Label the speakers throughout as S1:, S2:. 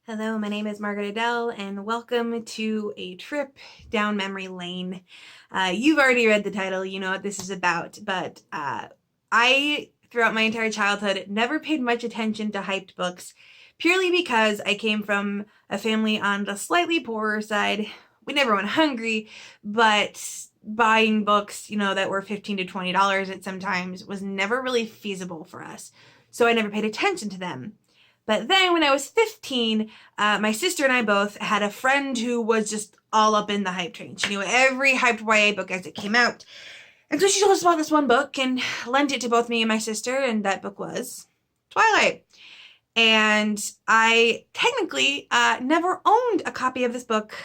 S1: Hello, my name is Margaret Adele, and welcome to a trip down memory lane. You've already read the title, you know what this is about, but I, throughout my entire childhood, never paid much attention to hyped books, purely because I came from a family on the slightly poorer side. We never went hungry, but buying books, that were $15 to $20 at sometimes was never really feasible for us. So I never paid attention to them. But then when I was 15, my sister and I both had a friend who was just all up in the hype train. She knew every hyped YA book as it came out. And so she told us about this one book and lent it to both me and my sister, and that book was Twilight. And I technically never owned a copy of this book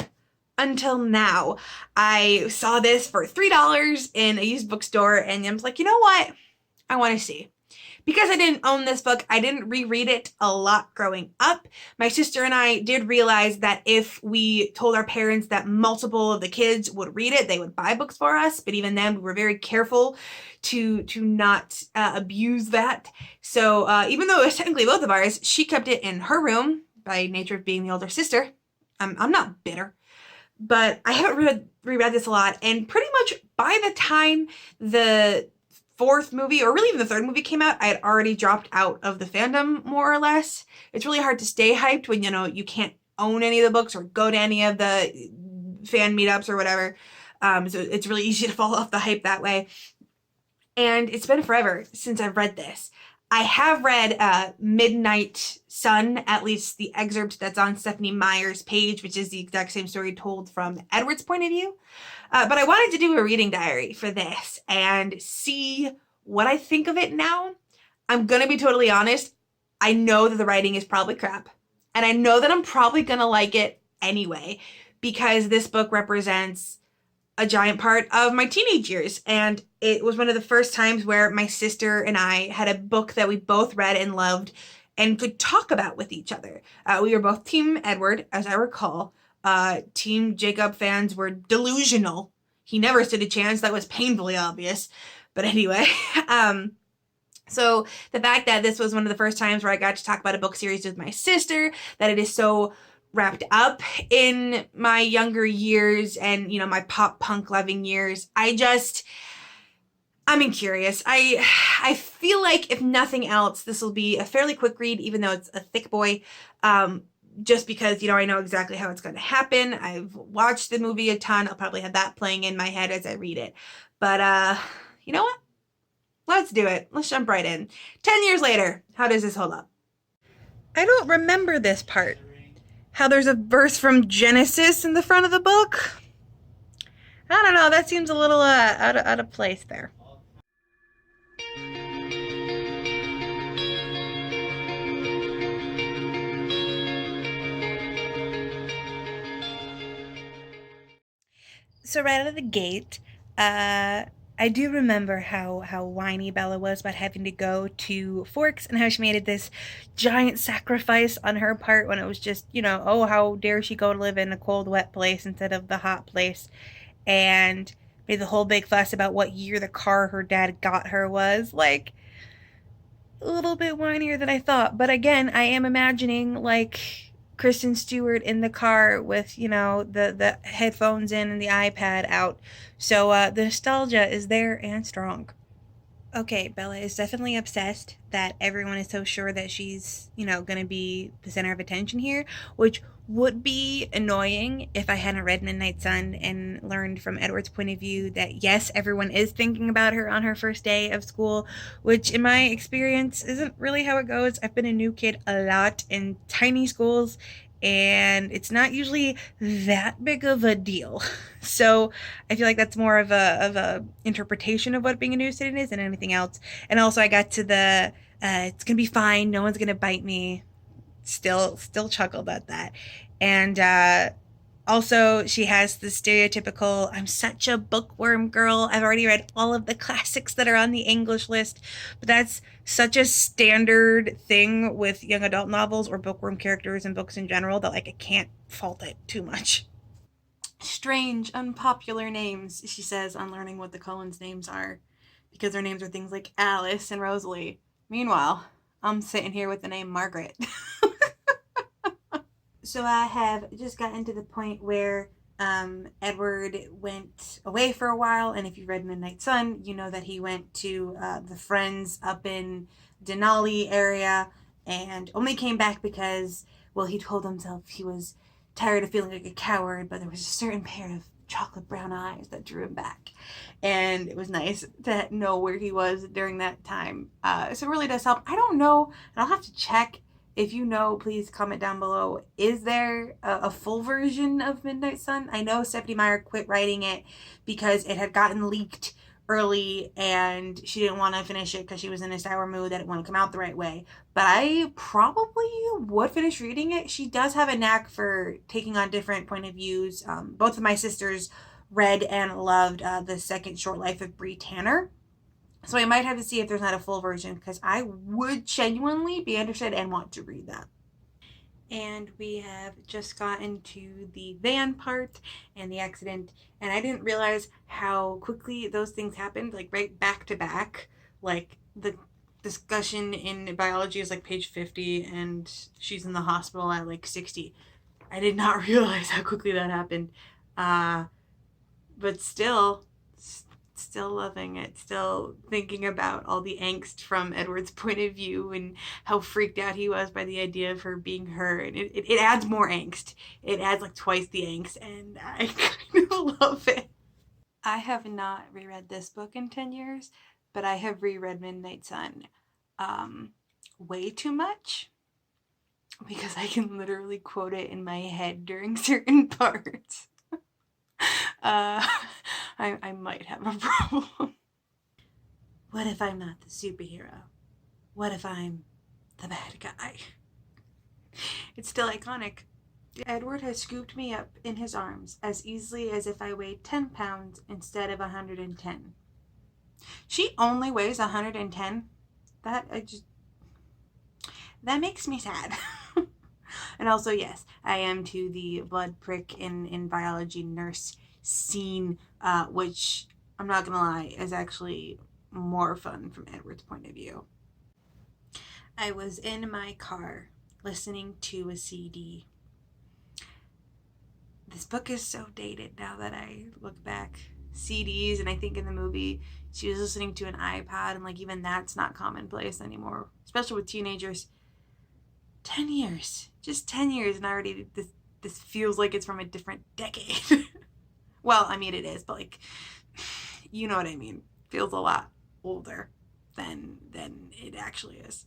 S1: until now. I saw this for $3 in a used bookstore, and I was like, you know what? I want to see. Because I didn't own this book, I didn't reread it a lot growing up. My sister and I did realize that if we told our parents that multiple of the kids would read it, they would buy books for us. But even then, we were very careful to not abuse that. So even though it was technically both of ours, she kept it in her room by nature of being the older sister. I'm not bitter. But I haven't reread this a lot. And pretty much by the time the fourth movie, or really even the third movie came out, I had already dropped out of the fandom, more or less. It's really hard to stay hyped when, you can't own any of the books or go to any of the fan meetups or whatever. So it's really easy to fall off the hype that way. And it's been forever since I've read this. I have read Midnight Sun, at least the excerpt that's on Stephanie Meyer's page, which is the exact same story told from Edward's point of view. But I wanted to do a reading diary for this and see what I think of it now. I'm going to be totally honest. I know that the writing is probably crap. And I know that I'm probably going to like it anyway, because this book represents a giant part of my teenage years. And it was one of the first times where my sister and I had a book that we both read and loved and could talk about with each other. We were both Team Edward, as I recall. Team Jacob fans were delusional. He never stood a chance. That was painfully obvious. But anyway, so the fact that this was one of the first times where I got to talk about a book series with my sister, that it is so wrapped up in my younger years and, my pop punk loving years, I'm curious. I feel like if nothing else, this will be a fairly quick read, even though it's a thick boy. Just because, I know exactly how it's going to happen. I've watched the movie a ton. I'll probably have that playing in my head as I read it. But, you know what? Let's do it. Let's jump right in. 10 years later, how does this hold up? I don't remember this part. How there's a verse from Genesis in the front of the book? I don't know. That seems a little out of place there. So right out of the gate, I do remember how whiny Bella was about having to go to Forks and how she made it this giant sacrifice on her part when it was just, oh, how dare she go to live in a cold, wet place instead of the hot place. And made the whole big fuss about what year the car her dad got her was. Like, a little bit whinier than I thought. But again, I am imagining like Kristen Stewart in the car with, the headphones in and the iPad out. So the nostalgia is there and strong. Okay, Bella is definitely obsessed that everyone is so sure that she's, going to be the center of attention here, which would be annoying if I hadn't read Midnight Sun and learned from Edward's point of view that yes, everyone is thinking about her on her first day of school, which in my experience isn't really how it goes. I've been a new kid a lot in tiny schools, and it's not usually that big of a deal. So I feel like that's more of a interpretation of what being a new student is than anything else. And also I got to the it's gonna be fine, no one's gonna bite me. Still chuckled at that. And also, she has the stereotypical, I'm such a bookworm girl. I've already read all of the classics that are on the English list. But that's such a standard thing with young adult novels or bookworm characters and books in general that, like, I can't fault it too much. Strange, unpopular names, she says on learning what the Cullens' names are. Because their names are things like Alice and Rosalie. Meanwhile, I'm sitting here with the name Margaret. So I have just gotten to the point where Edward went away for a while, and if you read Midnight Sun, you know that he went to the Friends up in Denali area, and only came back because, well, he told himself he was tired of feeling like a coward, but there was a certain pair of chocolate brown eyes that drew him back, and it was nice to know where he was during that time. So it really does help. I don't know, and I'll have to check. If you know, please comment down below. Is there a full version of Midnight Sun? I know Stephenie Meyer quit writing it because it had gotten leaked early and she didn't want to finish it because she was in a sour mood that it wouldn't come out the right way. But I probably would finish reading it. She does have a knack for taking on different point of views. Both of my sisters read and loved The Second Short Life of Bree Tanner. So I might have to see if there's not a full version because I would genuinely be interested and want to read that. And we have just gotten to the van part and the accident, and I didn't realize how quickly those things happened, like right back to back. Like the discussion in biology is like page 50 and she's in the hospital at like 60. I did not realize how quickly that happened. Uh, but still loving it, still thinking about all the angst from Edward's point of view and how freaked out he was by the idea of her being her. And it adds more angst. It adds like twice the angst, and I kind of love it. I have not reread this book in 10 years, but I have reread Midnight Sun way too much because I can literally quote it in my head during certain parts. uh, I might have a problem. What if I'm not the superhero? What if I'm the bad guy? It's still iconic. Edward has scooped me up in his arms as easily as if I weighed 10 pounds instead of 110. She only weighs 110? That makes me sad. And also, yes, I am to the blood prick in biology nurse scene, which I'm not gonna lie is actually more fun from Edward's point of view. I was in my car listening to a CD. This book is so dated now that I look back. CDs, and I think in the movie she was listening to an iPod, and like even that's not commonplace anymore, especially with teenagers. 10 years, just 10 years, and already this feels like it's from a different decade. Well, I mean it is, but like, you know what I mean. Feels a lot older than it actually is.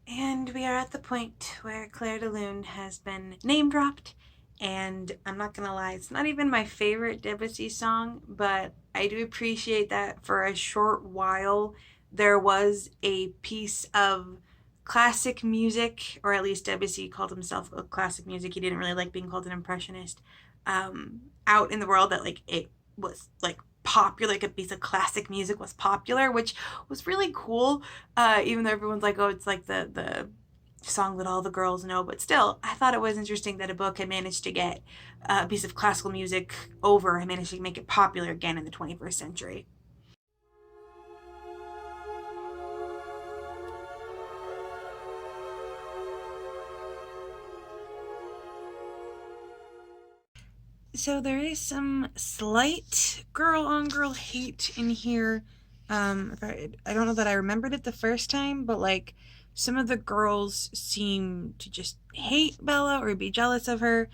S1: And we are at the point where Claire de Lune has been name dropped, and I'm not gonna lie, it's not even my favorite Debussy song, but I do appreciate that for a short while there was a piece of classic music, or at least Debussy called himself a classic music. He didn't really like being called an impressionist. Out in the world that like it was like popular, like a piece of classic music was popular, which was really cool. Even though everyone's like, oh, it's like the song that all the girls know, but still, I thought it was interesting that a book had managed to get a piece of classical music over and managed to make it popular again in the 21st century. So there is some slight girl on girl hate in here. I don't know that I remembered it the first time, but like some of the girls seem to just hate Bella or be jealous of her.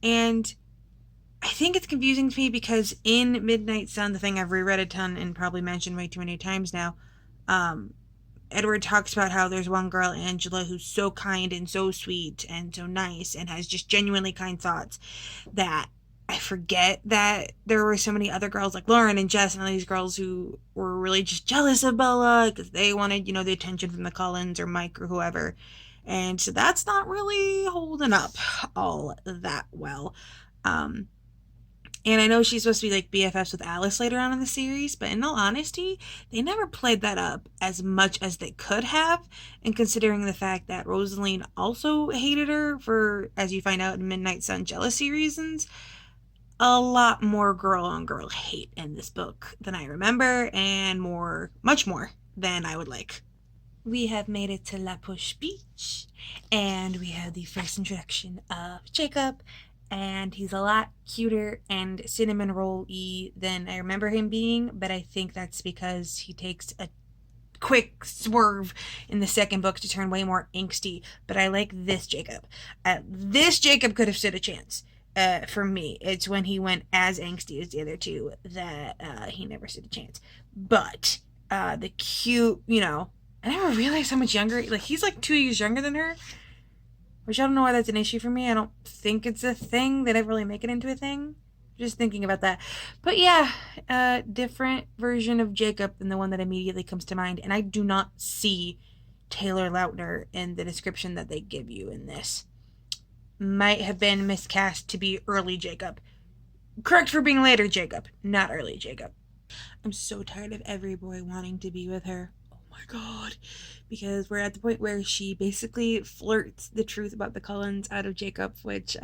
S1: And I think it's confusing to me because in Midnight Sun, the thing I've reread a ton and probably mentioned way too many times now, Edward talks about how there's one girl, Angela, who's so kind and so sweet and so nice and has just genuinely kind thoughts, that I forget that there were so many other girls like Lauren and Jess and all these girls who were really just jealous of Bella because they wanted, the attention from the Cullens or Mike or whoever. And so that's not really holding up all that well. And I know she's supposed to be like BFFs with Alice later on in the series, but in all honesty, they never played that up as much as they could have. And considering the fact that Rosaline also hated her for, as you find out in Midnight Sun, jealousy reasons, a lot more girl on girl hate in this book than I remember, and much more than I would like. We have made it to La Push Beach, and we have the first introduction of Jacob, and he's a lot cuter and cinnamon roll-y than I remember him being, but I think that's because he takes a quick swerve in the second book to turn way more angsty. But I like this Jacob. This Jacob could have stood a chance. For me, it's when he went as angsty as the other two that he never stood a chance. But the cute, I never realized how much younger. Like, he's like 2 years younger than her, which I don't know why that's an issue for me. I don't think it's a thing. They never really make it into a thing. Just thinking about that. But yeah, a different version of Jacob than the one that immediately comes to mind. And I do not see Taylor Lautner in the description that they give you in this. Might have been miscast to be early Jacob. Correct for being later Jacob, not early Jacob. I'm so tired of every boy wanting to be with her. Oh my god. Because we're at the point where she basically flirts the truth about the Cullens out of Jacob, which,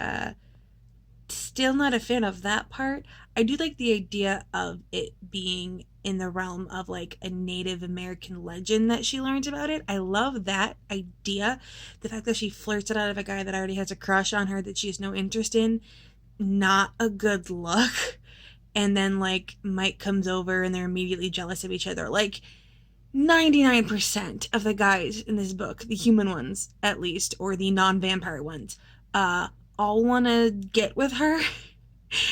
S1: still not a fan of that part. I do like the idea of it being in the realm of like a Native American legend that she learns about it. I love that idea. The fact that she flirts it out of a guy that already has a crush on her that she has no interest in, not a good look. And then like Mike comes over and they're immediately jealous of each other. Like 99% of the guys in this book, the human ones at least, or the non-vampire ones, all want to get with her.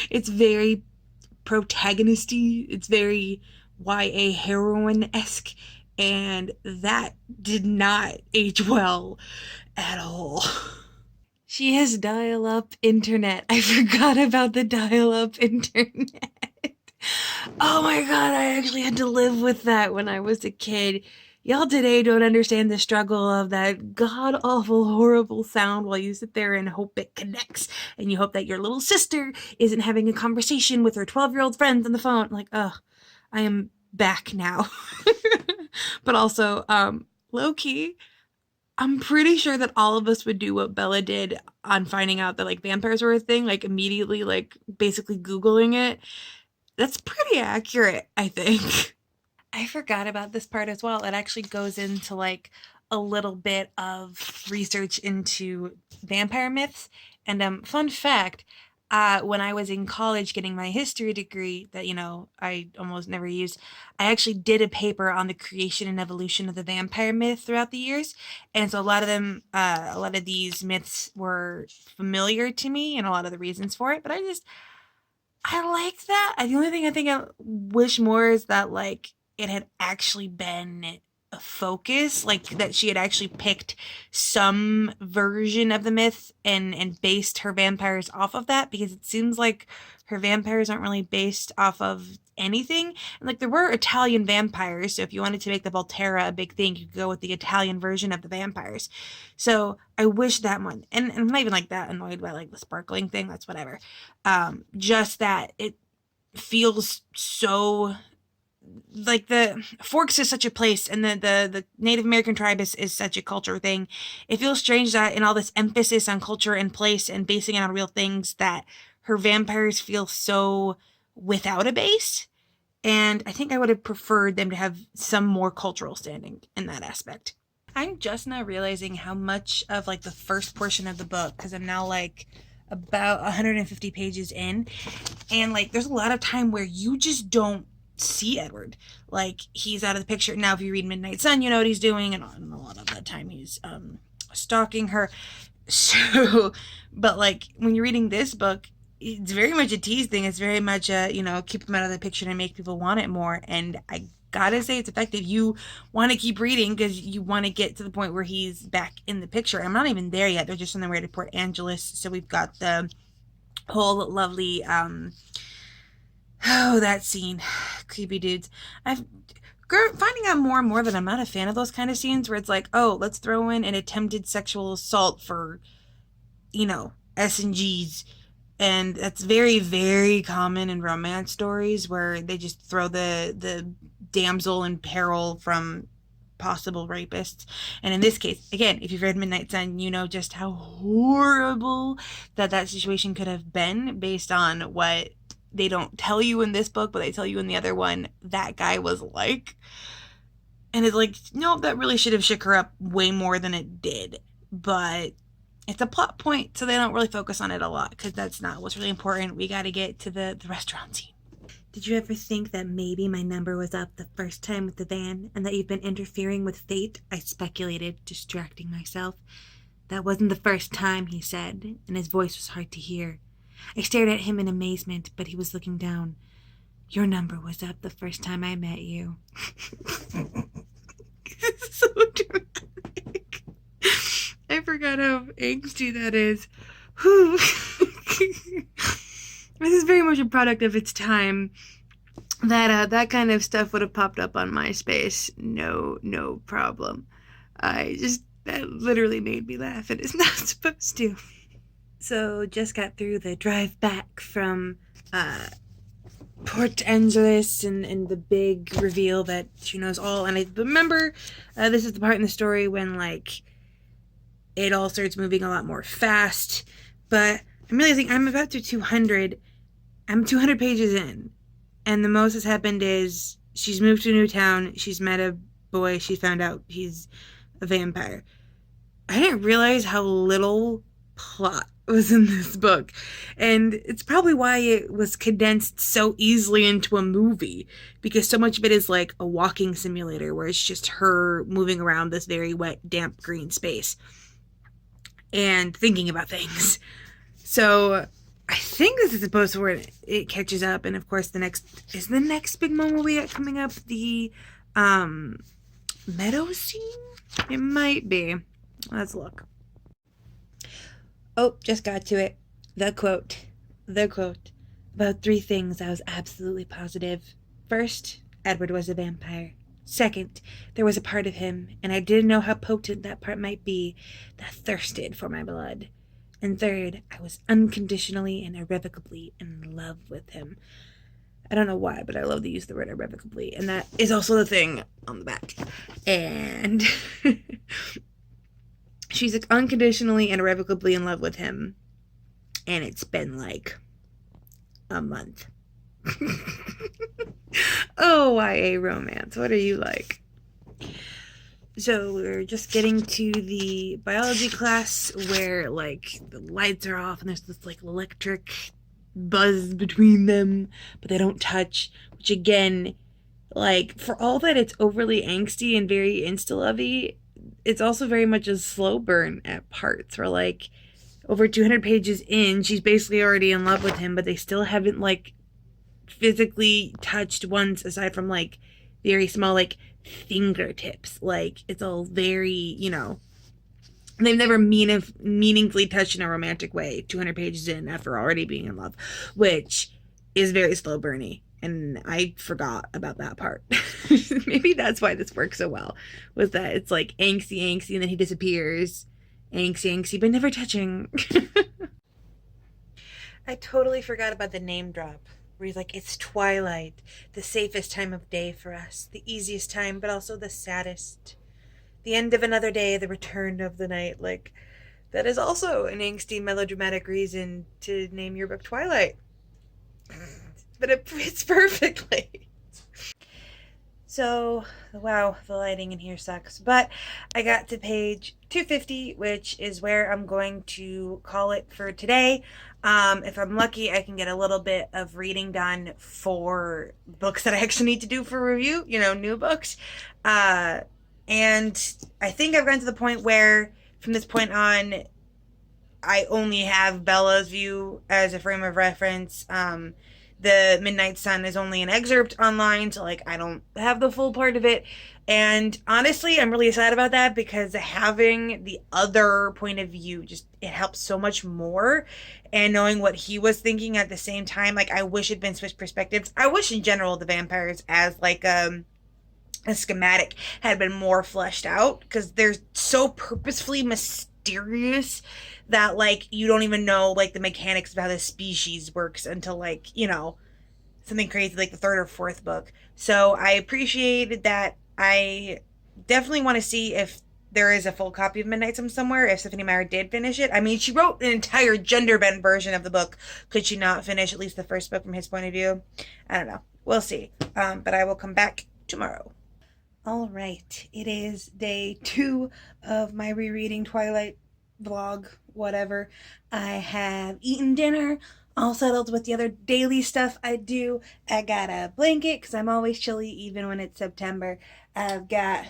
S1: It's very protagonisty. It's very YA heroine-esque, and that did not age well at all. She has dial-up internet. I forgot about the dial-up internet. Oh my god, I actually had to live with that when I was a kid. Y'all today don't understand the struggle of that god-awful, horrible sound while you sit there and hope it connects. And you hope that your little sister isn't having a conversation with her 12-year-old friends on the phone. Like, ugh, I am back now. But also, low-key, I'm pretty sure that all of us would do what Bella did on finding out that, like, vampires were a thing. Like, immediately, like, basically Googling it. That's pretty accurate, I think. I forgot about this part as well. It actually goes into like a little bit of research into vampire myths. And fun fact, when I was in college getting my history degree that, I almost never used, I actually did a paper on the creation and evolution of the vampire myth throughout the years. And so a lot of these myths were familiar to me and a lot of the reasons for it. But I liked that. The only thing I think I wish more is that, like, it had actually been a focus, like that she had actually picked some version of the myth and based her vampires off of that, because it seems like her vampires aren't really based off of anything. And like there were Italian vampires, so if you wanted to make the Volterra a big thing, you could go with the Italian version of the vampires. So I wish that one, and I'm not even like that annoyed by like the sparkling thing, that's whatever. Just that it feels so like the Forks is such a place, and the Native American tribe is such a culture thing. It feels strange that in all this emphasis on culture and place and basing it on real things, that her vampires feel so without a base. And I think I would have preferred them to have some more cultural standing in that aspect. I'm just now realizing how much of like the first portion of the book, because I'm now like about 150 pages in, and like there's a lot of time where you just don't see Edward. Like he's out of the picture. Now if you read Midnight Sun, you know what he's doing, and a lot of that time he's stalking her. So but like when you're reading this book, it's very much a tease thing. It's very much a, keep him out of the picture and make people want it more. And I gotta say it's effective. You want to keep reading because you want to get to the point where he's back in the picture. I'm not even there yet. They're just on their way to Port Angeles. So we've got the whole lovely that scene. Creepy dudes. Finding out more and more that I'm not a fan of those kind of scenes where it's like, oh, let's throw in an attempted sexual assault for, S&Gs. And that's very, very common in romance stories where they just throw the damsel in peril from possible rapists. And in this case, again, if you've read Midnight Sun, you know just how horrible that situation could have been based on what they don't tell you in this book, but they tell you in the other one that guy was like. And it's like, no, that really should have shook her up way more than it did. But it's a plot point, so they don't really focus on it a lot because that's not what's really important. We got to get to the restaurant scene. Did you ever think that maybe my number was up the first time with the van and that you've been interfering with fate? I speculated, distracting myself. That wasn't the first time, he said, and his voice was hard to hear. I stared at him in amazement, but he was looking down. Your number was up the first time I met you. So dramatic. I forgot how angsty that is. This is very much a product of its time. That kind of stuff would have popped up on MySpace. No problem. That literally made me laugh, and it's not supposed to. So, just got through the drive back from Port Angeles and the big reveal that she knows all. And I remember this is the part in the story when, like, it all starts moving a lot more fast. But I'm realizing I'm about to 200. I'm 200 pages in. And the most that's happened is she's moved to a new town. She's met a boy. She found out he's a vampire. I didn't realize how little plot was in this book. And it's probably why it was condensed so easily into a movie. Because so much of it is like a walking simulator where it's just her moving around this very wet, damp, green space. And thinking about things. So I think this is supposed to where it catches up. And of course the next big moment we got coming up the meadow scene? It might be. Let's look. Oh, just got to it. The quote. About 3 things I was absolutely positive. First, Edward was a vampire. Second, there was a part of him, and I didn't know how potent that part might be, that thirsted for my blood. And third, I was unconditionally and irrevocably in love with him. I don't know why, but I love to use the word irrevocably, and that is also the thing on the back. And she's unconditionally and irrevocably in love with him, and it's been like a month. Oh, YA romance. What are you like? So we're just getting to the biology class where, like, the lights are off and there's this, like, electric buzz between them, but they don't touch, which, again, like, for all that it's overly angsty and very insta-lovey, it's also very much a slow burn at parts where, like, over 200 pages in, she's basically already in love with him, but they still haven't, like, physically touched once aside from, like, very small, like, fingertips. Like, it's all very, you know, they've never meaningfully touched in a romantic way 200 pages in after already being in love, which is very slow burny, and I forgot about that part. Maybe that's why this works so well, was that it's like angsty and then he disappears, angsty but never touching. I totally forgot about the name drop where he's like, it's twilight, the safest time of day for us, the easiest time, but also the saddest. The end of another day, the return of the night. Like, that is also an angsty, melodramatic reason to name your book Twilight. But it fits perfectly. So, wow, the lighting in here sucks. But I got to page 250, which is where I'm going to call it for today. If I'm lucky, I can get a little bit of reading done for books that I actually need to do for review, you know, new books. And I think I've gotten to the point where, from this point on, I only have Bella's view as a frame of reference. The Midnight Sun is only an excerpt online, so, like, I don't have the full part of it. And honestly, I'm really sad about that because having the other point of view it helps so much more. And knowing what he was thinking at the same time, like, I wish it'd been switched perspectives. I wish in general the vampires as, like, a schematic had been more fleshed out, because they're so purposefully mysterious that, like, you don't even know, like, the mechanics of how the species works until, like, you know, something crazy like the 3rd or 4th book. So I appreciated that. I definitely want to see if there is a full copy of Midnight Sun somewhere, if Stephanie Meyer did finish it. I mean, she wrote an entire gender-bent version of the book. Could she not finish at least the first book from his point of view? I don't know. We'll see. But I will come back tomorrow. All right, it is day 2 of my rereading Twilight vlog, whatever. I have eaten dinner, all settled with the other daily stuff I do. I got a blanket because I'm always chilly even when it's September. I've got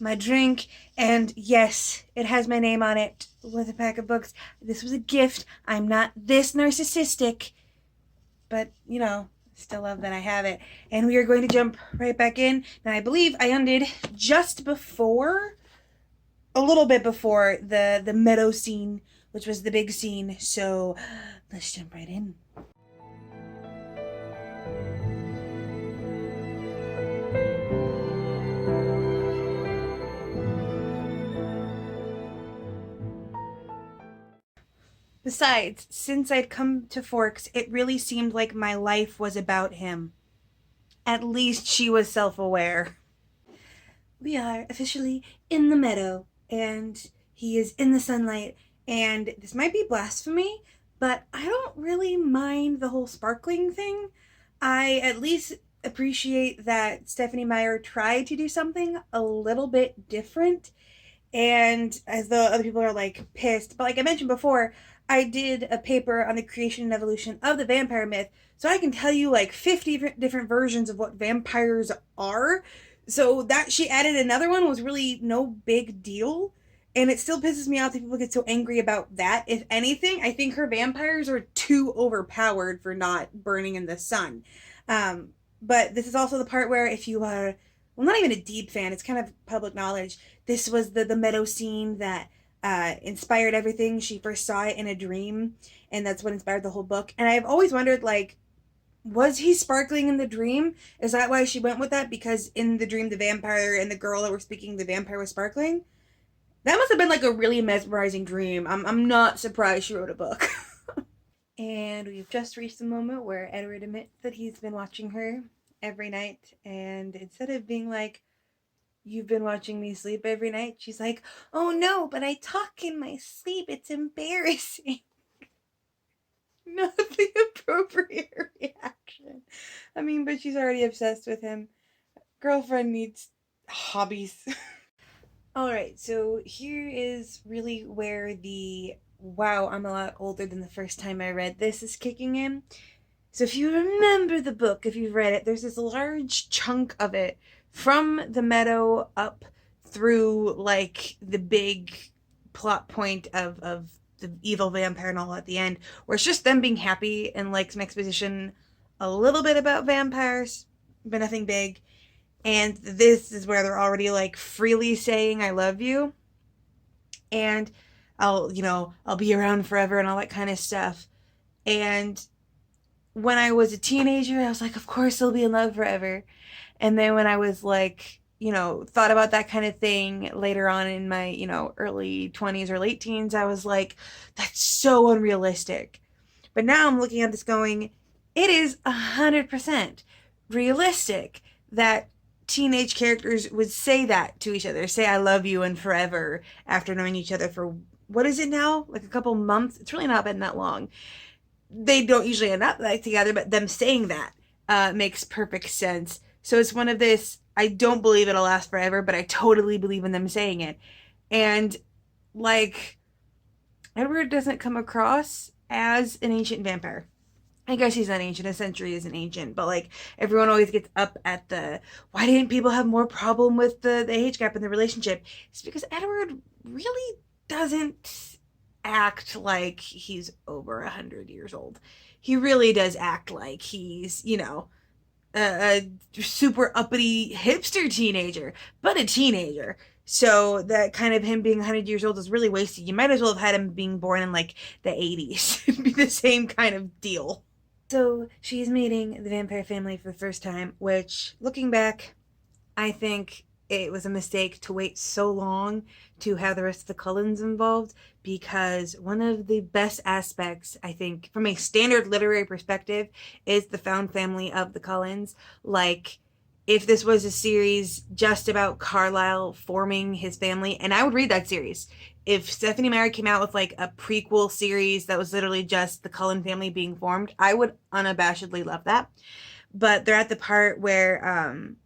S1: my drink, and yes, it has my name on it with a pack of books. This was a gift. I'm not this narcissistic, but still love that I have it. And we are going to jump right back in. Now, I believe I ended just before, a little bit before the meadow scene, which was the big scene. So let's jump right in. Besides, since I'd come to Forks, it really seemed like my life was about him. At least she was self-aware. We are officially in the meadow, and he is in the sunlight, and this might be blasphemy, but I don't really mind the whole sparkling thing. I at least appreciate that Stephenie Meyer tried to do something a little bit different, and as though other people are like pissed. But like I mentioned before, I did a paper on the creation and evolution of the vampire myth, so I can tell you like 50 different versions of what vampires are. So that she added another one was really no big deal. And it still pisses me off that people get so angry about that. If anything, I think her vampires are too overpowered for not burning in the sun. But this is also the part where if you are, well, not even a deep fan, it's kind of public knowledge. This was the meadow scene that inspired everything. She first saw it in a dream, and that's what inspired the whole book. And I've always wondered, like, was he sparkling in the dream? Is that why she went with that? Because in the dream, the vampire and the girl that were speaking, the vampire was sparkling? That must have been like a really mesmerizing dream. I'm not surprised she wrote a book. And we've just reached the moment where Edward admits that he's been watching her every night. And instead of being like, "You've been watching me sleep every night," she's like, "Oh no, but I talk in my sleep. It's embarrassing." Not the appropriate reaction. I mean, but she's already obsessed with him. Girlfriend needs hobbies. Alright, so here is really where the wow, I'm a lot older than the first time I read this is kicking in. So if you remember the book, if you've read it, there's this large chunk of it from the meadow up through like the big plot point of the evil vampire and all at the end, where it's just them being happy and like some exposition a little bit about vampires, but nothing big. And this is where they're already like freely saying I love you, and I'll be around forever and all that kind of stuff. And when I was a teenager, I was like, of course they'll be in love forever. And then when I was like, thought about that kind of thing later on in my, early 20s or late teens, I was like, that's so unrealistic. But now I'm looking at this going, it is 100% realistic that teenage characters would say that to each other, say I love you and forever after knowing each other for, what is it now? Like a couple months? It's really not been that long. They don't usually end up like together, but them saying that makes perfect sense. So it's one of this, I don't believe it'll last forever, but I totally believe in them saying it. And like, Edward doesn't come across as an ancient vampire. I guess he's not ancient, a century isn't ancient, but like everyone always gets up at the, why didn't people have more problem with the age gap in the relationship? It's because Edward really doesn't act like he's over 100 years old. He really does act like he's, a super uppity hipster teenager, but a teenager. So that kind of him being 100 years old is really wasted. You might as well have had him being born in like the 80s. It'd be the same kind of deal. So she's meeting the vampire family for the first time, which, looking back, I think it was a mistake to wait so long to have the rest of the Cullens involved, because one of the best aspects, I think, from a standard literary perspective, is the found family of the Cullens. Like, if this was a series just about Carlisle forming his family, and I would read that series. If Stephenie Meyer came out with like a prequel series that was literally just the Cullen family being formed, I would unabashedly love that. But they're at the part where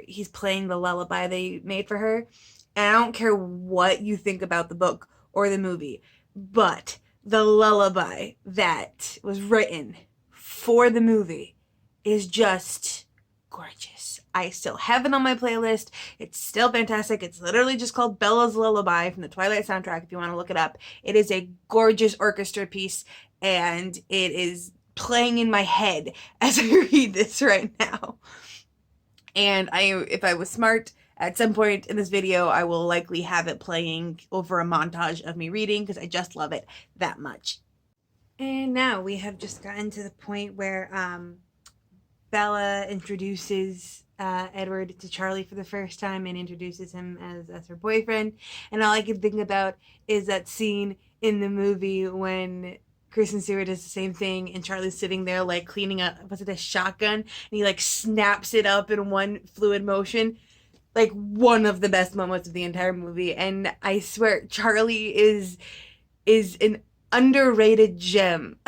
S1: he's playing the lullaby they made for her. And I don't care what you think about the book or the movie, but the lullaby that was written for the movie is just gorgeous. I still have it on my playlist. It's still fantastic. It's literally just called Bella's Lullaby from the Twilight soundtrack if you want to look it up. It is a gorgeous orchestra piece, and it is playing in my head as I read this right now. And if I was smart, at some point in this video, I will likely have it playing over a montage of me reading because I just love it that much. And now we have just gotten to the point where Bella introduces Edward to Charlie for the first time and introduces him as her boyfriend. And all I can think about is that scene in the movie when Kristen Stewart does the same thing and Charlie's sitting there like cleaning up, was it a shotgun? And he like snaps it up in one fluid motion. Like one of the best moments of the entire movie. And I swear Charlie is an underrated gem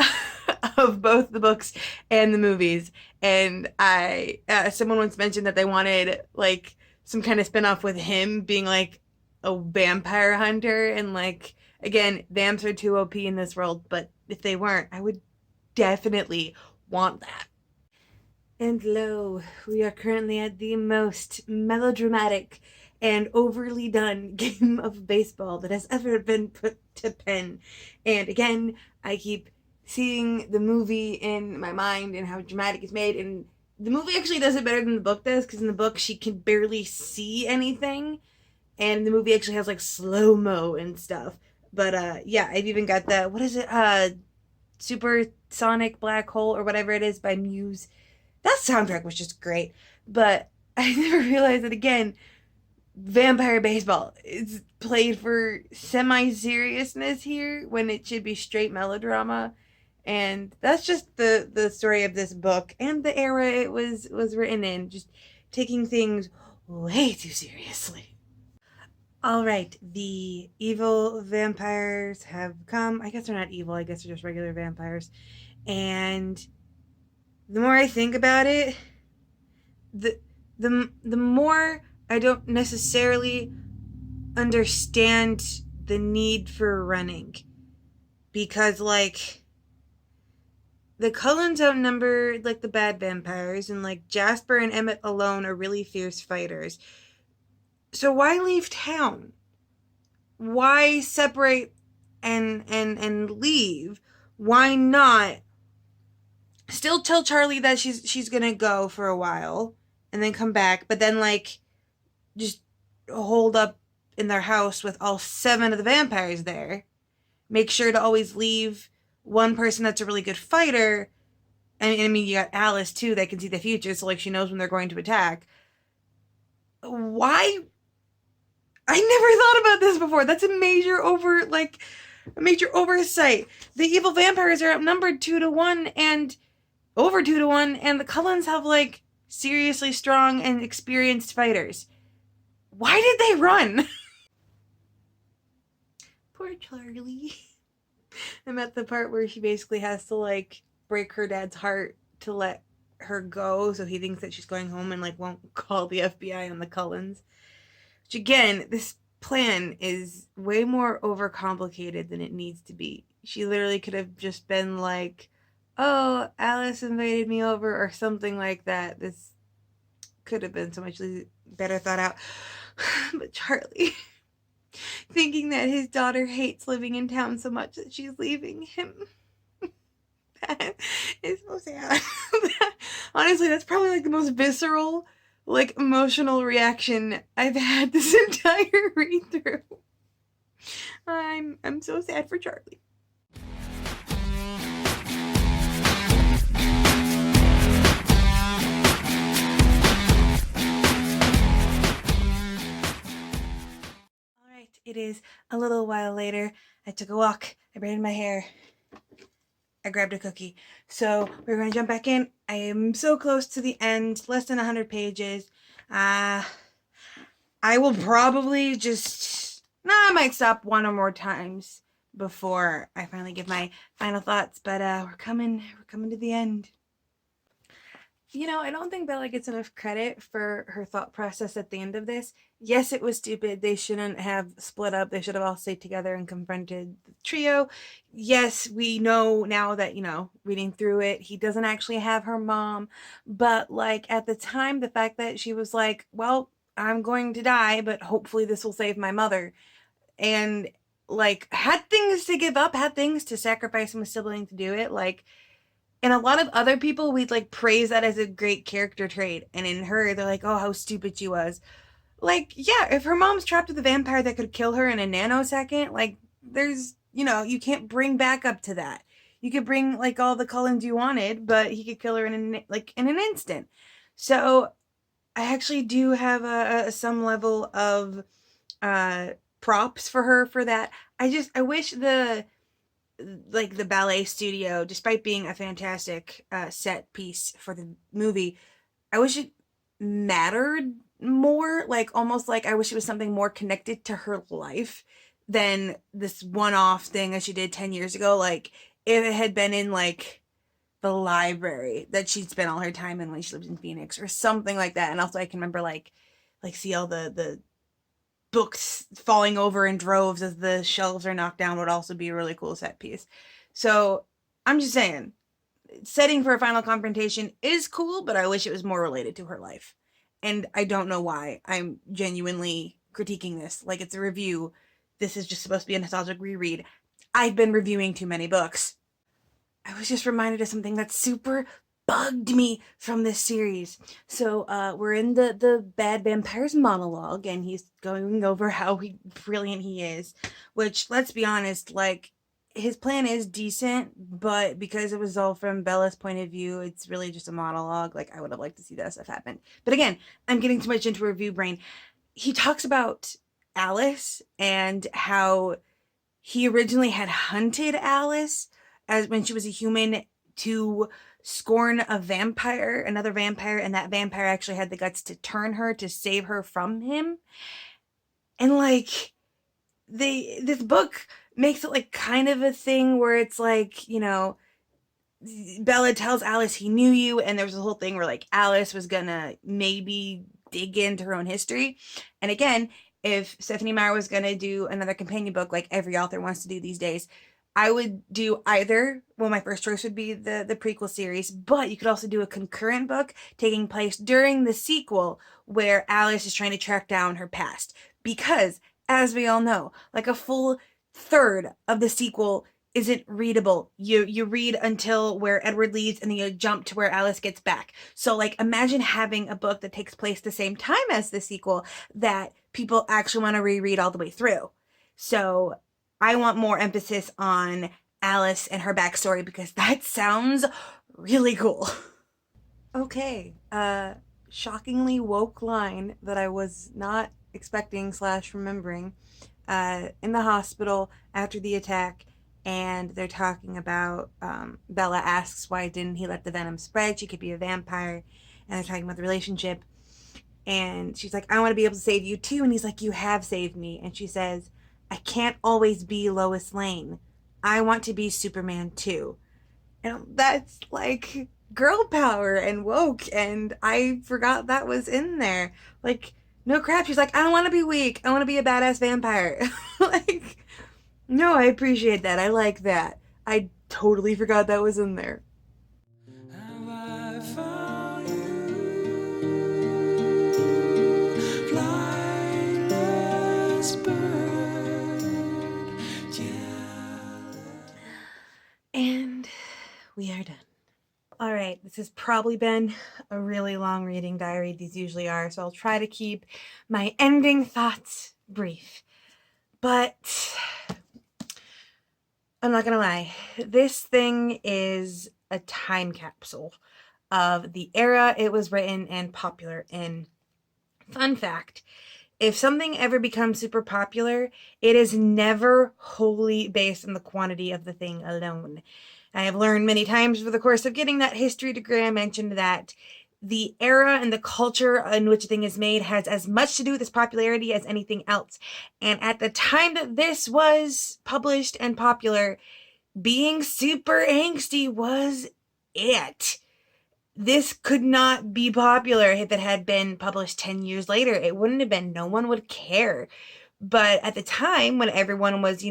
S1: of both the books and the movies. And someone once mentioned that they wanted like some kind of spinoff with him being like a vampire hunter. And like, again, vamps are too OP in this world, but if they weren't, I would definitely want that. And lo, we are currently at the most melodramatic and overly done game of baseball that has ever been put to pen. And again, I keep seeing the movie in my mind and how dramatic it's made. And the movie actually does it better than the book does, because in the book she can barely see anything. And the movie actually has like slow-mo and stuff. But yeah, I've even got the, what is it? Supersonic Black Hole or whatever it is by Muse. That soundtrack was just great. But I never realized that, again, vampire baseball is played for semi-seriousness here when it should be straight melodrama. And that's just the story of this book and the era it was written in, just taking things way too seriously. Alright, the evil vampires have come. I guess they're not evil, I guess they're just regular vampires. And the more I think about it, the more I don't necessarily understand the need for running. Because, like, the Cullens outnumber, like, the bad vampires, and, like, Jasper and Emmett alone are really fierce fighters. So why leave town? Why separate and leave? Why not still tell Charlie that she's gonna go for a while and then come back, but then like just hold up in their house with all 7 of the vampires there. Make sure to always leave one person that's a really good fighter. And I mean, you got Alice too that can see the future, so like she knows when they're going to attack. Why? I never thought about this before. That's a major oversight. The evil vampires are outnumbered 2-1 and over 2-1, and the Cullens have like seriously strong and experienced fighters. Why did they run? Poor Charlie. I'm at the part where she basically has to like break her dad's heart to let her go, so he thinks that she's going home and like won't call the FBI on the Cullens. Which again, this plan is way more overcomplicated than it needs to be. She literally could have just been like, oh, Alice invited me over or something like that. This could have been so much better thought out. But Charlie, thinking that his daughter hates living in town so much that she's leaving him. That is so sad. Honestly, that's probably like the most visceral, like emotional reaction I've had this entire read through. I'm so sad for Charlie. Alright, it is a little while later. I took a walk, I braided my hair, I grabbed a cookie. So we're going to jump back in. I am so close to the end, less than 100 pages. I will probably I might stop one or more times before I finally give my final thoughts, but we're coming to the end. I don't think Bella gets enough credit for her thought process at the end of this. Yes, it was stupid. They shouldn't have split up. They should have all stayed together and confronted the trio. Yes, we know now that, reading through it, he doesn't actually have her mom. But, like, at the time, the fact that she was like, well, I'm going to die, but hopefully this will save my mother. And, like, had things to give up, had things to sacrifice, and was still willing to do it. Like, and a lot of other people, we'd like praise that as a great character trait. And in her, they're like, oh, how stupid she was. Like, yeah, if her mom's trapped with a vampire that could kill her in a nanosecond, like, there's, you can't bring back up to that. You could bring like all the Cullens you wanted, but he could kill her in an instant. So I actually do have some level of uh props for her for that. I wish the ballet studio, despite being a fantastic set piece for the movie, I wish it mattered more. Like, almost like I wish it was something more connected to her life than this one-off thing that she did 10 years ago. Like, if it had been in, like, the library that she'd spent all her time in when she lived in Phoenix or something like that. And also I can remember, like see all the books falling over in droves as the shelves are knocked down would also be a really cool set piece. So I'm just saying, setting for a final confrontation is cool, but I wish it was more related to her life. And I don't know why I'm genuinely critiquing this. Like, it's a review. This is just supposed to be a nostalgic reread. I've been reviewing too many books. I was just reminded of something that super bugged me from this series. So we're in the Bad Vampires monologue, and he's going over how brilliant he is, which, let's be honest, like, his plan is decent, but because it was all from Bella's point of view, it's really just a monologue. Like, I would have liked to see that stuff happen. But again, I'm getting too much into review brain. He talks about Alice and how he originally had hunted Alice as when she was a human to scorn another vampire, and that vampire actually had the guts to turn her to save her from him. And like, this book makes it like kind of a thing where it's like, Bella tells Alice he knew you, and there was a whole thing where like Alice was gonna maybe dig into her own history. And again, if Stephanie Meyer was gonna do another companion book like every author wants to do these days, I would do either, well, my first choice would be the prequel series, but you could also do a concurrent book taking place during the sequel where Alice is trying to track down her past. Because, as we all know, like a full third of the sequel isn't readable. You read until where Edward leaves, and then you jump to where Alice gets back. So like, imagine having a book that takes place the same time as the sequel that people actually want to reread all the way through. So I want more emphasis on Alice and her backstory because that sounds really cool. Okay, shockingly woke line that I was not expecting / remembering. In the hospital after the attack, and they're talking about, Bella asks why didn't he let the venom spread? She could be a vampire. And they're talking about the relationship. And she's like, I want to be able to save you too. And he's like, you have saved me. And she says, I can't always be Lois Lane. I want to be Superman too. And that's like girl power and woke. And I forgot that was in there. Like, no crap. She's like, I don't want to be weak. I want to be a badass vampire. Like, no, I appreciate that. I like that. I totally forgot that was in there. Have I found you, flightless bird? Yeah. And we are done. All right, this has probably been a really long reading diary. These usually are, so I'll try to keep my ending thoughts brief. But I'm not gonna lie, this thing is a time capsule of the era it was written and popular in. Fun fact, if something ever becomes super popular, it is never wholly based on the quantity of the thing alone. I have learned many times over the course of getting that history degree I mentioned that the era and the culture in which a thing is made has as much to do with its popularity as anything else. And at the time that this was published and popular, being super angsty was it. this could not be popular if it had been published 10 years later. It wouldn't have been. No one would care. But at the time when everyone was,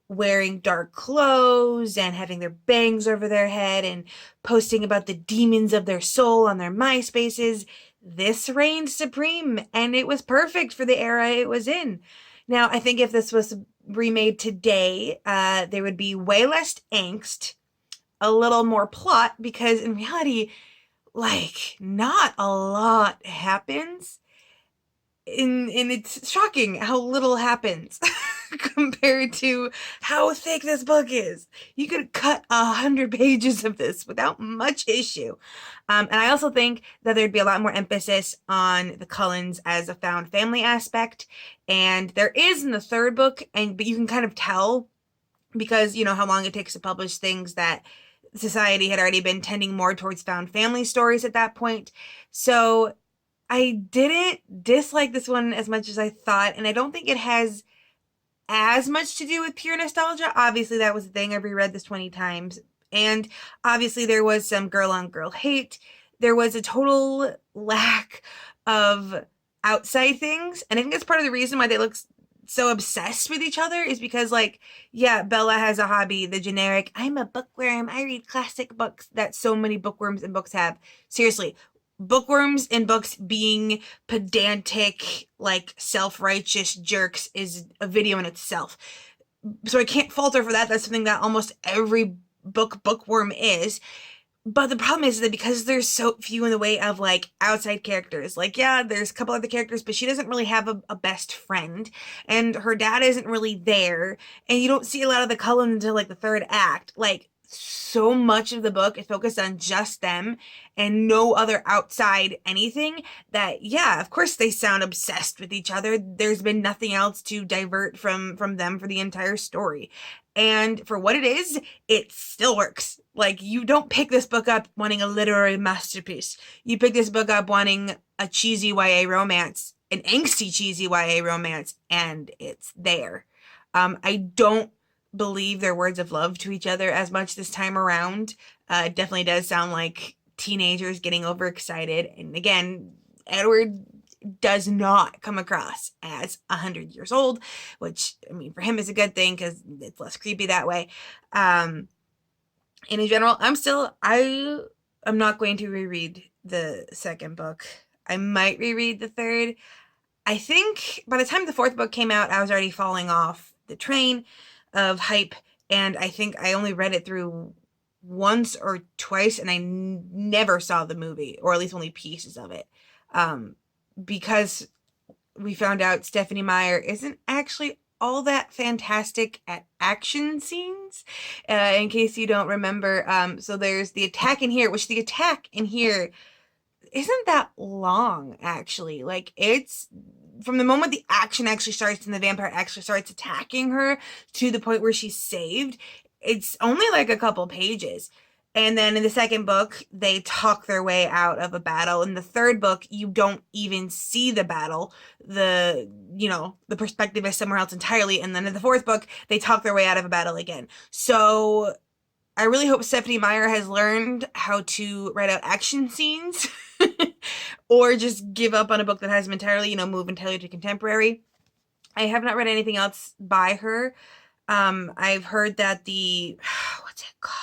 S1: wearing dark clothes and having their bangs over their head and posting about the demons of their soul on their MySpaces, this reigned supreme and it was perfect for the era it was in. Now, I think if this was remade today, there would be way less angst, a little more plot, because in reality, like, not a lot happens. And it's shocking how little happens compared to how thick this book is. You could cut 100 pages of this without much issue. And I also think that there'd be a lot more emphasis on the Cullens as a found family aspect. And there is in the third book, but you can kind of tell because you know how long it takes to publish things, that society had already been tending more towards found family stories at that point. So I didn't dislike this one as much as I thought, and I don't think it has as much to do with pure nostalgia. Obviously, that was the thing. I've reread this 20 times, and obviously there was some girl-on-girl hate. There was a total lack of outside things, and I think that's part of the reason why they look so obsessed with each other, is because, like, yeah, Bella has a hobby, the generic, I'm a bookworm, I read classic books, that so many bookworms in books have. Seriously, bookworms in books being pedantic, like, self-righteous jerks is a video in itself. So I can't fault her for that. That's something that almost every bookworm is. But the problem is that because there's so few in the way of, like, outside characters, like, yeah, there's a couple other characters, but she doesn't really have a best friend, and her dad isn't really there, and you don't see a lot of the Cullen until, like, the third act. Like, so much of the book is focused on just them and no other outside anything, that, yeah, of course they sound obsessed with each other. There's been nothing else to divert from them for the entire story. And for what it is, it still works. Like, you don't pick this book up wanting a literary masterpiece. You pick this book up wanting a cheesy YA romance, an angsty cheesy YA romance, and it's there. I don't believe their words of love to each other as much this time around. It definitely does sound like teenagers getting overexcited. And again, Edward does not come across as 100 years old, which, I mean, for him is a good thing because it's less creepy that way. And in general, I'm not going to reread the second book. I might reread the third. I think by the time the fourth book came out, I was already falling off the train of hype, and I think I only read it through once or twice, and I never saw the movie, or at least only pieces of it, because we found out Stephenie Meyer isn't actually all that fantastic at action scenes, in case you don't remember. So there's the attack in here, which the attack in here isn't that long, actually. Like, it's from the moment the action actually starts and the vampire actually starts attacking her to the point where she's saved, it's only like a couple pages. And then in the second book, they talk their way out of a battle. In the third book, you don't even see the battle. The perspective is somewhere else entirely. And then in the fourth book, they talk their way out of a battle again. So I really hope Stephenie Meyer has learned how to write out action scenes or just give up on a book that has them entirely, move entirely to contemporary. I have not read anything else by her. I've heard that what's it called?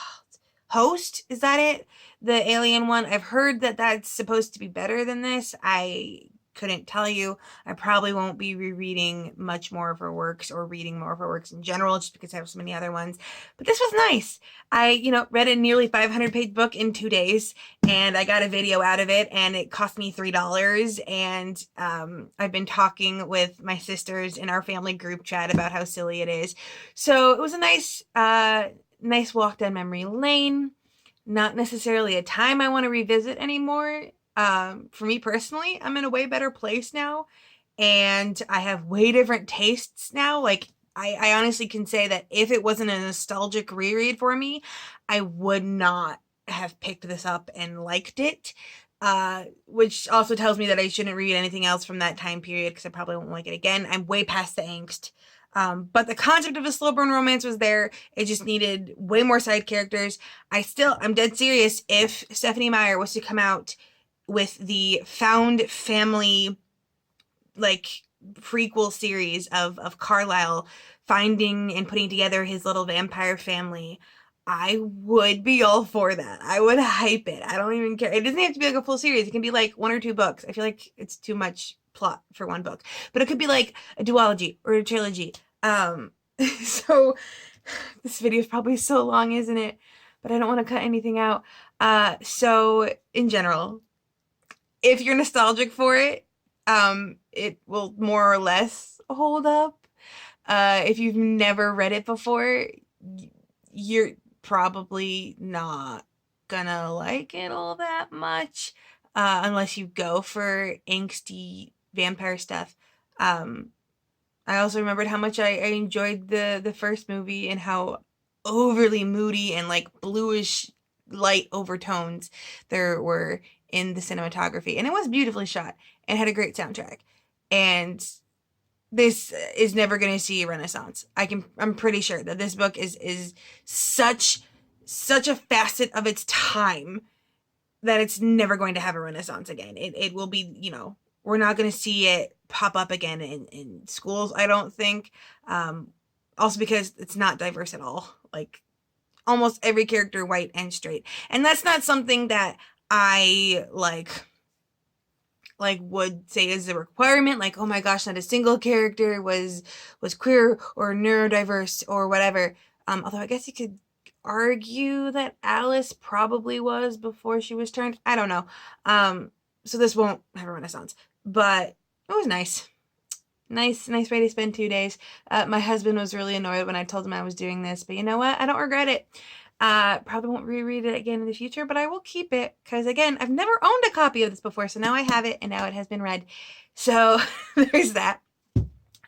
S1: Host? Is that it? The alien one? I've heard that that's supposed to be better than this. I couldn't tell you. I probably won't be rereading much more of her works or reading more of her works in general, just because I have so many other ones. But this was nice. I, read a nearly 500-page book in 2 days, and I got a video out of it, and it cost me $3. And I've been talking with my sisters in our family group chat about how silly it is. So it was a nice walk down memory lane. Not necessarily a time I want to revisit anymore. For me personally, I'm in a way better place now, and I have way different tastes now. Like, I honestly can say that if it wasn't a nostalgic reread for me, I would not have picked this up and liked it, which also tells me that I shouldn't read anything else from that time period, because I probably won't like it again. I'm way past the angst. But the concept of a slow burn romance was there. It just needed way more side characters. I'm dead serious. If Stephenie Meyer was to come out with the found family, like, prequel series of Carlisle finding and putting together his little vampire family, I would be all for that. I would hype it. I don't even care. It doesn't have to be like a full series. It can be like 1 or 2 books. I feel like it's too much plot for 1 book. But it could be like a duology or a trilogy. So this video is probably so long, isn't it? But I don't want to cut anything out. So in general, if you're nostalgic for it, it will more or less hold up. If you've never read it before, you're probably not gonna like it all that much, unless you go for angsty vampire stuff. I also remembered how much I enjoyed the first movie and how overly moody and like bluish light overtones there were in the cinematography. And it was beautifully shot and had a great soundtrack. And this is never going to see a renaissance. I'm pretty sure that this book is such a facet of its time that it's never going to have a renaissance again. It will be, we're not going to see it pop up again in schools, I don't think. Also because it's not diverse at all. Like, almost every character white and straight. And that's not something that I would say is a requirement. Like, oh my gosh, not a single character was queer or neurodiverse or whatever. Although I guess you could argue that Alice probably was before she was turned. I don't know. So this won't have a renaissance, but it was nice. Nice way to spend 2 days. My husband was really annoyed when I told him I was doing this, but you know what? I don't regret it. Probably won't reread it again in the future, but I will keep it because, again, I've never owned a copy of this before, so now I have it, and now it has been read. So there's that.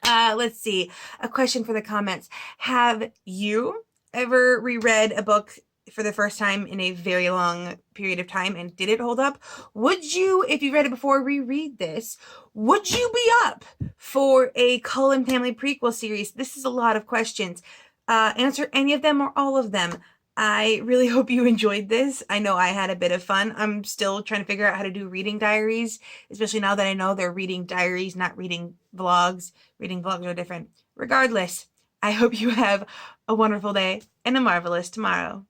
S1: Let's see. A question for the comments. Have you ever reread a book for the first time in a very long period of time, and did it hold up? Would you, if you read it before, reread this? Would you be up for a Cullen family prequel series? This is a lot of questions. Answer any of them or all of them. I really hope you enjoyed this. I know I had a bit of fun. I'm still trying to figure out how to do reading diaries, especially now that I know they're reading diaries, not reading vlogs. Reading vlogs are different. Regardless, I hope you have a wonderful day and a marvelous tomorrow.